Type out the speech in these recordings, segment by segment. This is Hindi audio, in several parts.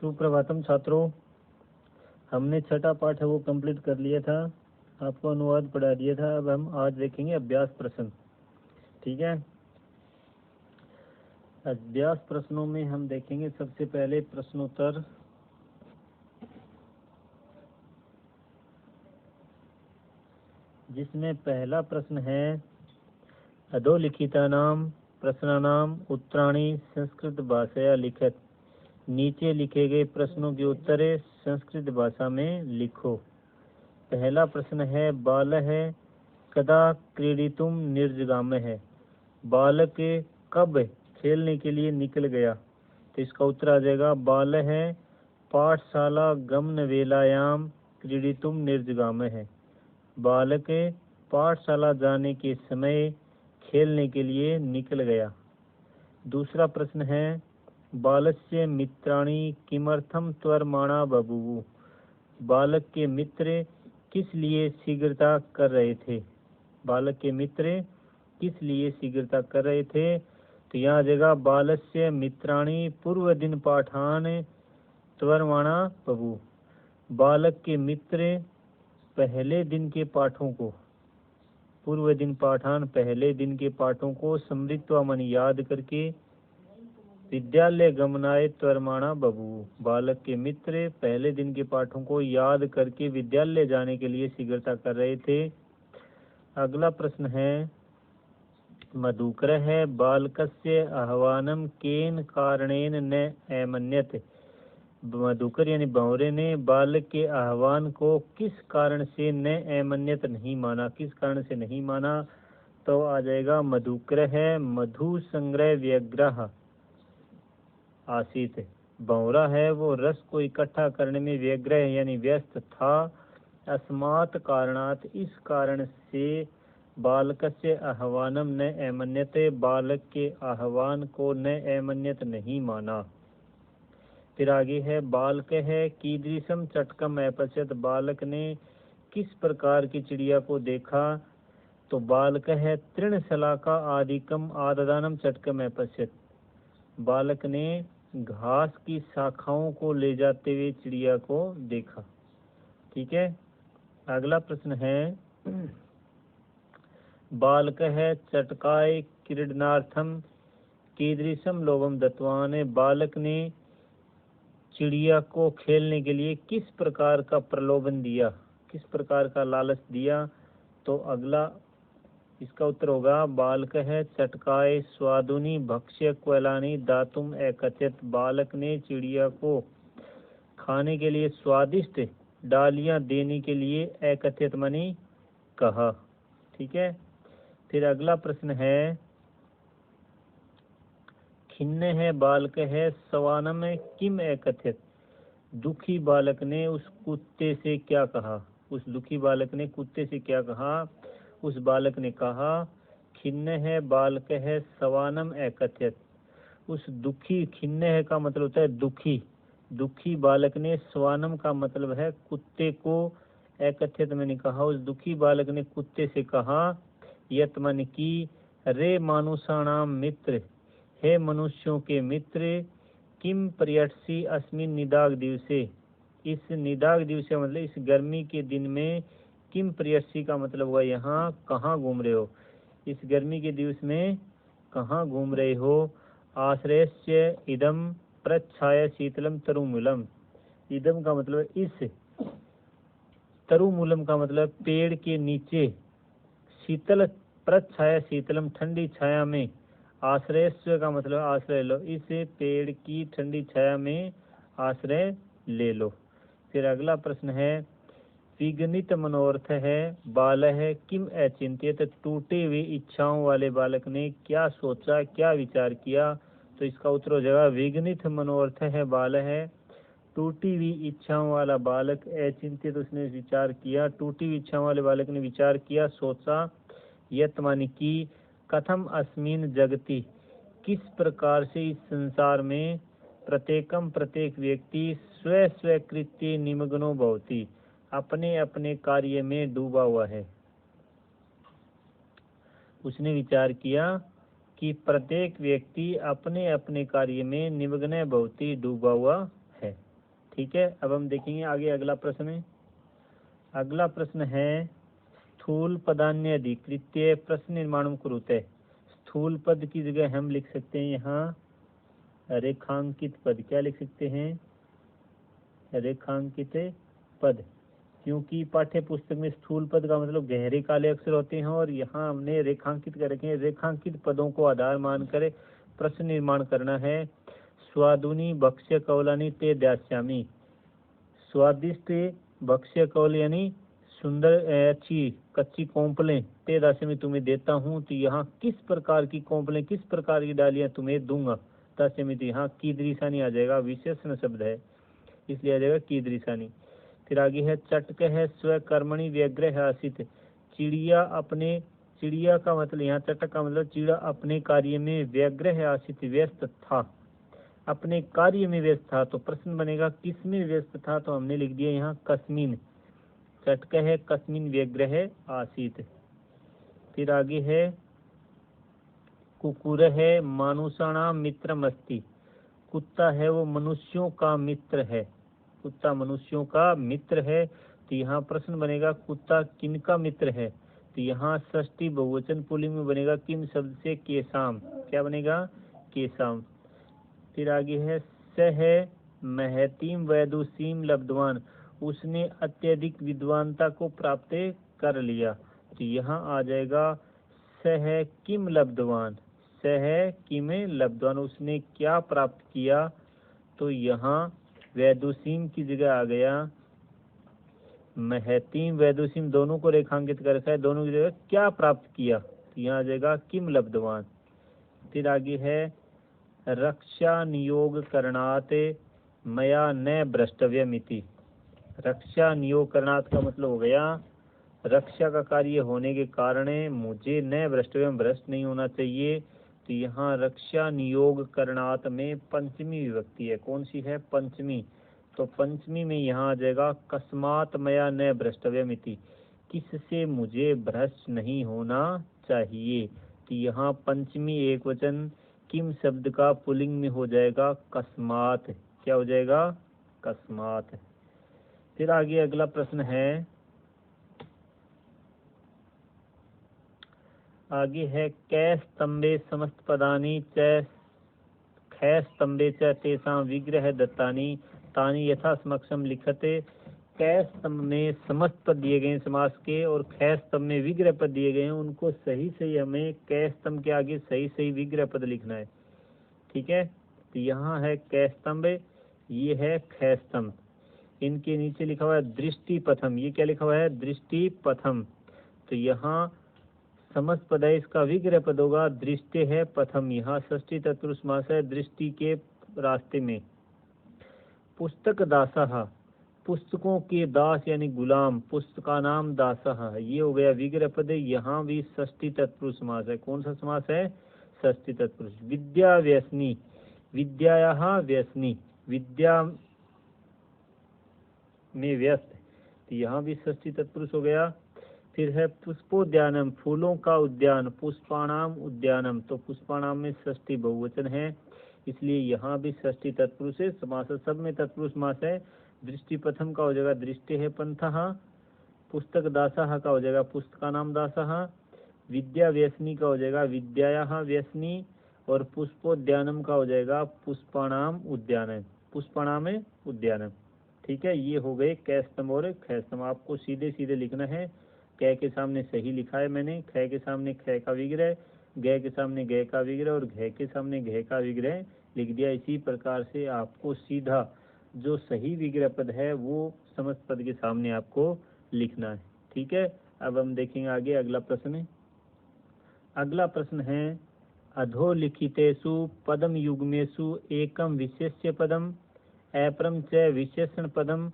सुप्रभातम छात्रों, हमने छठा पाठ है वो कंप्लीट कर लिया था, आपको अनुवाद पढ़ा दिया था। अब हम आज देखेंगे अभ्यास प्रश्न। ठीक है, अभ्यास प्रश्नों में हम देखेंगे सबसे पहले प्रश्नोत्तर, जिसमें पहला प्रश्न है अधोलिखितानां प्रश्नानां उत्तराणि संस्कृत भाषया लिखित। नीचे लिखे गए प्रश्नों के उत्तर संस्कृत भाषा में लिखो। पहला प्रश्न है बालः कदा क्रीडितुम निर्जगामः। बालक कब खेलने के लिए निकल गया? तो इसका उत्तर आ जाएगा बालः पाठशाला गमन वेलायां क्रीडितुम निर्जगामः। बालक पाठशाला जाने के समय खेलने के लिए निकल गया। दूसरा प्रश्न है बालस्य मित्राणि किमर्थम त्वरमाणा बभूवुः। बालक के मित्र किस लिए शीघ्रता कर रहे थे? बालक के मित्र किस लिए शीघ्रता कर रहे थे? तो यहाँ आ जाएगा बालस्य मित्राणि पूर्व दिन पाठान त्वरमाणा बभूवुः। बालक के मित्र पहले दिन के पाठों को, पूर्व दिन पाठान पहले दिन के पाठों को स्मृत्वा मन याद करके विद्यालय गमनाय त्वरमाणा बभूवुः। बालक के मित्र पहले दिन के पाठों को याद करके विद्यालय जाने के लिए शीघ्रता कर रहे थे। अगला प्रश्न है मधुकरः बालकस्य आह्वानं केन कारणेन न अमन्यत। मधुकर यानी भंवरे ने बालक के आह्वान को किस कारण से न अमन्यत नहीं माना? किस कारण से नहीं माना? तो आ जाएगा मधुकरः मधु संग्रह व्यग्रह आसीत। भंवरा है वो रस को इकट्ठा करने में व्यग्रह यानी व्यस्त था। अस्मात् कारणात् इस कारण से बालकस्य आह्वानम न अमन्यत, बालक के आह्वान को न अमन्यत नहीं माना। फिर आगे है बालक है कीदृशम चटकम अपश्यत। बालक ने किस प्रकार की चिड़िया को देखा? तो बालक है तृणशलाका आदिकम आददानम चटकम अपश्यत। बालक ने घास की शाखाओं को ले जाते हुए चिड़िया को देखा। ठीक है, अगला प्रश्न है बालक है चटकाय क्रीडनार्थम कीदृशम लोभम दत्तवान। बालक ने चिड़िया को खेलने के लिए किस प्रकार का प्रलोभन दिया, किस प्रकार का लालच दिया? तो अगला इसका उत्तर होगा बालक है चटकाए स्वादुनि भक्ष्य क्वलानि दातुम एकचित। बालक ने चिड़िया को खाने के लिए स्वादिष्ट डालियां देने के लिए एकचित मनी कहा। ठीक है, फिर अगला प्रश्न है खिन्न है बालक है सवानम किम एकथित। दुखी बालक ने उस कुत्ते से क्या कहा? उस दुखी बालक ने कुत्ते से क्या कहा? उस बालक ने कहा खिन्न है बालक है सवानम एकथित। उस दुखी, खिन्न है का मतलब होता है दुखी, दुखी बालक ने स्वानम का मतलब है कुत्ते को एकथित मैंने कहा। उस दुखी बालक ने कुत्ते से कहा यत मन की रे मानुषाणाम मित्र, हे मनुष्यों के मित्र किम पर्यटसी अस्मिन निदाग दिवसे। इस निदाग दिवसे मतलब इस गर्मी के दिन में, किम पर्यटसी का मतलब हुआ यहाँ कहाँ घूम रहे हो, इस गर्मी के दिवस में कहाँ घूम रहे हो। आश्रयस्य इदम प्रच्छाय शीतलम तरुमूलम। इदम का मतलब इस, तरुमूलम का मतलब पेड़ के नीचे, शीतल प्रच्छाया शीतलम ठंडी छाया में, आश्रयस्व का मतलब आश्रय लो, इस पेड़ की ठंडी छाया में आश्रय ले लो। फिर अगला प्रश्न है विगणित मनोरथ है बाल है किम अचिंतित। टूटे हुए इच्छाओं वाले बालक ने क्या सोचा, क्या विचार किया? तो इसका उत्तर हो जाएगा विगणित मनोरथ है बाल है, टूटी हुई इच्छाओं वाला बालक अचिंतित, उसने विचार किया। टूटी हुई इच्छाओं वाले बालक ने विचार किया, सोचा। यत मानी की कथम अस्मिन जगति, किस प्रकार से इस संसार में प्रत्येकम प्रत्येक व्यक्ति स्व स्वीकृत्य निमग्नो भवति, अपने अपने कार्य में डूबा हुआ है। उसने विचार किया कि प्रत्येक व्यक्ति अपने अपने कार्य में निमग्न भवति, डूबा हुआ है। ठीक है। अब हम देखेंगे आगे अगला प्रश्न। अगला प्रश्न है स्थूल पदान्य अधिकृत्य प्रश्न निर्माणम कुरुते। स्थूल पद की जगह हम लिख सकते हैं यहाँ रेखांकित पद। क्या लिख सकते हैं? रेखांकित पद। क्योंकि पाठ्य पुस्तक में स्थूल पद का मतलब गहरे काले अक्षर होते हैं और यहाँ हमने रेखांकित कर रखे हैं। रेखांकित पदों को आधार मानकर प्रश्न निर्माण करना है। स्वादुनी भक्ष्य कौलानी ते दास्यामी। स्वादिष्ट भक्ष्य कौल यानी सुंदर अच्छी कच्ची कोंपलें ते दास्यामी तुम्हें देता हूँ। तो यहाँ किस प्रकार की कोंपलें, किस प्रकार की डालियाँ तुम्हें दूंगा। दास्यामी तो यहाँ कीदृशानी आ जाएगा, विशेषण शब्द है इसलिए आ जाएगा कीदृशानी। फिर आगे है चटक है स्वकर्मणि व्यग्रह आसित। चिड़िया अपने, चिड़िया का मतलब यहाँ चटक का मतलब चिड़ा अपने कार्य में व्यग्रह आसित व्यस्त था, अपने कार्य में व्यस्त था। तो प्रश्न बनेगा किस में व्यस्त था, तो हमने लिख दिया यहाँ कस्मिन। चटक है कस्मिन व्यग्रह आसित। फिर आगे है कुकुर है मानुषाणाम मित्रमस्ति। कुत्ता है वो मनुष्यों का मित्र है, कुत्ता मनुष्यों का मित्र है। तो यहाँ प्रश्न बनेगा कुत्ता किनका मित्र है, तो यहाँ षष्ठी बहुवचन पुल्लिंग में बनेगा किम शब्द से केसाम। क्या बनेगा? केसाम। फिर आगे है स है महतीम वैदुषीम लब्धवान। उसने अत्यधिक विद्वानता को प्राप्त कर लिया। तो यहाँ आ जाएगा स है किम लब्धवान, स है किम लब्धवान, उसने क्या प्राप्त किया। तो यहाँ वैदुषीम की जगह आ गया महतीम वैदुषीम, दोनों को रेखांकित कर रखा है, दोनों की जगह क्या प्राप्त किया, तो यहाँ आ जाएगा किम लब्धवान। फिर आगे है रक्षा नियोग करणात मया न भ्रष्टव्यमिति। रक्षा नियोग करणात का मतलब हो गया रक्षा का कार्य होने के कारण मुझे न भ्रष्टव्यम, भ्रष्ट नहीं होना चाहिए। तो यहाँ रक्षा नियोग करणात में पंचमी विभक्ति है। कौन सी है? पंचमी। तो पंचमी में यहाँ आ जाएगा कस्मात मया न भ्रष्टव्यमिति, किससे मुझे भ्रष्ट नहीं होना चाहिए। तो यहाँ पंचमी एक वचन किम शब्द का पुल्लिंग में हो जाएगा कस्मात। क्या हो जाएगा? कस्मात। फिर आगे अगला प्रश्न है, आगे है कै स्तंभे समस्त पदानी च खै स्तंभे च तेषां विग्रह दत्तानि तानि यथा समक्षम लिखते। कै स्तंभ में समस्त पद दिए गए समास के और कै स्तंभ में विग्रह पद दिए गए हैं, उनको सही सही हमें कै स्तंभ के आगे सही सही विग्रह पद लिखना है। ठीक है। तो यहाँ है कै स्तंभ, ये है कै स्तंभ। इनके नीचे लिखा हुआ है दृष्टि पथम। ये क्या लिखा हुआ है? दृष्टि पथम। तो यहाँ समस्त पद है, इसका विग्रह पद होगा दृष्टि है पथम। यहाँ षष्ठी तत्पुरुष समास है दृष्टि के रास्ते में। पुस्तक दासः, पुस्तकों के दास यानी गुलाम, पुस्तका नाम दासः, ये हो गया विग्रह पद। यहाँ भी षष्ठी तत्पुरुष समास है। कौन सा समास है? षष्ठी तत्पुरुष। विद्या व्यसनी, विद्यायाः व्यसनी, विद्या में व्यस्त, तो यहाँ भी षष्ठी तत्पुरुष हो गया। फिर है पुष्पोद्यानम, फूलों का उद्यान, पुष्पाणाम उद्यानम, तो पुष्पाणाम में षष्ठी बहुवचन है इसलिए यहाँ भी षष्ठी तत्पुरुष है। समास सब में तत्पुरुष समास है। दृष्टि प्रथम का हो जाएगा दृष्टि है पंथः, पुस्तक दासः का हो जाएगा पुस्तकानाम दासः, विद्या व्यसनी का हो जाएगा विद्यायाः व्यसनी, और पुष्पोद्यानम का हो जाएगा पुष्पाणाम उद्यान, पुष्पाणाम उद्यानम। ठीक है। ये हो गए कै स्तंभ और ख स्तंभ। आपको सीधे सीधे लिखना है। कै के सामने सही लिखा है मैंने, ख के सामने ख का विग्रह, ग के सामने ग का विग्रह और घ के सामने घ का विग्रह लिख दिया। इसी प्रकार से आपको सीधा जो सही विग्रह पद है वो समस्त पद के सामने आपको लिखना है। ठीक है। अब हम देखेंगे आगे अगला प्रश्न। अगला प्रश्न है अधोलिखितेषु पदम युग्मेषु एकम विशेष्य पदम अपरम च विशेषण पदम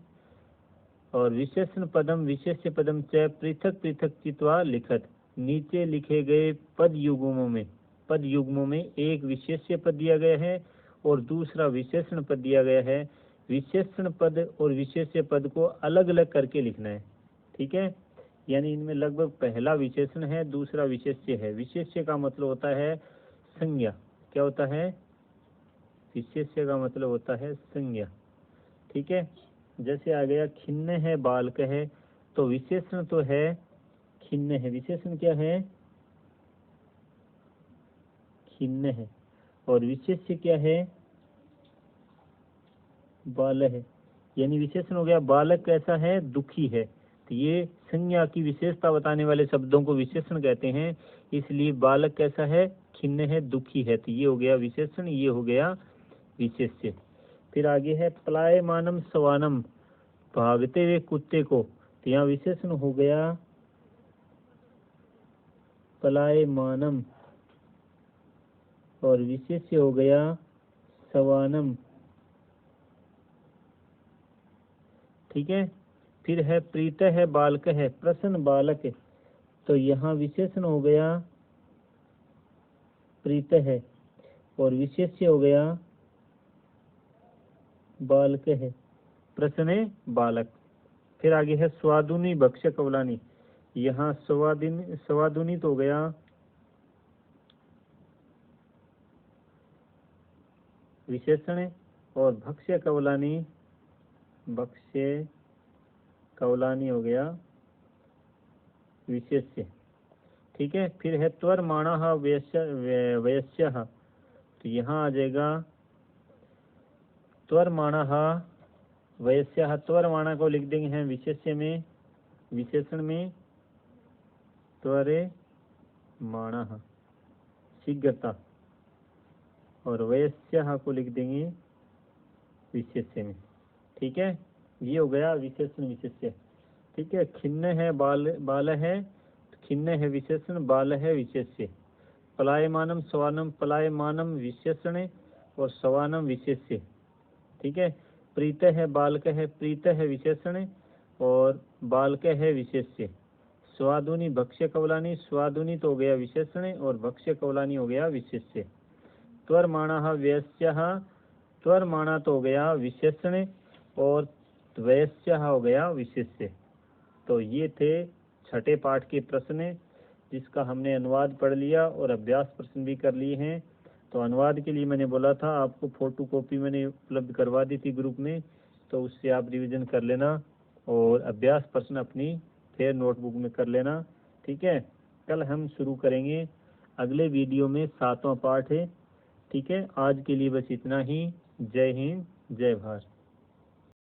और विशेषण पदम विशेष्य पदम च पृथक पृथक चित्वा लिखत। नीचे लिखे गए पद युग्मों में एक विशेष्य पद दिया गया है और दूसरा विशेषण पद दिया गया है। विशेषण पद और विशेष्य पद को अलग अलग करके लिखना है। ठीक है। यानी इनमें लगभग पहला विशेषण है, दूसरा विशेष्य है। विशेष्य का मतलब होता है संज्ञा। क्या होता है? विशेष्य का मतलब होता है संज्ञा। ठीक है। जैसे आ गया खिन्न है बालक है, तो विशेषण तो है खिन्न है, विशेषण क्या है खिन्न है, और विशेष्य क्या है बाल है, यानी विशेषण हो गया बालक कैसा है दुखी है। तो ये संज्ञा की विशेषता बताने वाले शब्दों को विशेषण कहते हैं, इसलिए बालक कैसा है खिन्न है दुखी है, तो ये हो गया विशेषण, ये हो गया विशेष्य। फिर आगे है पलायमानम सवानम, भागते हुए कुत्ते को, तो यहाँ विशेषण हो गया पलायमानम और विशेष्य हो गया सवानम, ठीक है। फिर है प्रीत है बालक है, प्रसन्न बालक है, तो यहाँ विशेषण हो गया प्रीत है और विशेष्य हो गया बालक है, प्रसन्न बालक। फिर आगे है स्वादुनी भक्ष्य कवलानी, यहाँ स्वादुनी तो हो गया विशेषण और भक्ष्य कवलानी, भक्ष्य कवलानी हो गया विशेष्य, ठीक है। फिर है त्वर माणः वयस्यः, तो यहाँ आ जाएगा त्वर माणः वयस्यः, त्वर माणा को लिख देंगे हैं विशेष्य में, विशेषण में त्वरे माणः शीघ्रता, और वयस्यः को लिख देंगे विशेष्य में, ठीक है। ये हो गया विशेषण विशेष्य, ठीक है। खिन्न है बाल है, खिन्न है विशेषण, बाल है विशेष्य। पलायमानम सवानम, पलायमानम विशेषण और सवानम विशेष्य, ठीक है। प्रीत है बालक है, प्रीत है विशेषण और बालक है विशेष्य। स्वादुनी भक्ष्य कवलानी, स्वादुनी तो हो गया विशेषण और भक्ष्य कवलानी हो गया विशेष्य। त्वरमाणः व्यस्यः, त्वरमाणा तो हो गया विशेषण और वयस्यः हो गया विशेष्य। तो ये थे छठे पाठ के प्रश्न, जिसका हमने अनुवाद पढ़ लिया और अभ्यास प्रश्न भी कर लिए हैं। तो अनुवाद के लिए मैंने बोला था आपको फोटो कॉपी मैंने उपलब्ध करवा दी थी ग्रुप में, तो उससे आप रिवीजन कर लेना और अभ्यास प्रश्न अपनी फिर नोटबुक में कर लेना, ठीक है। कल हम शुरू करेंगे अगले वीडियो में 7वां पाठ है, ठीक है। आज के लिए बस इतना ही। जय हिंद, जय भारत।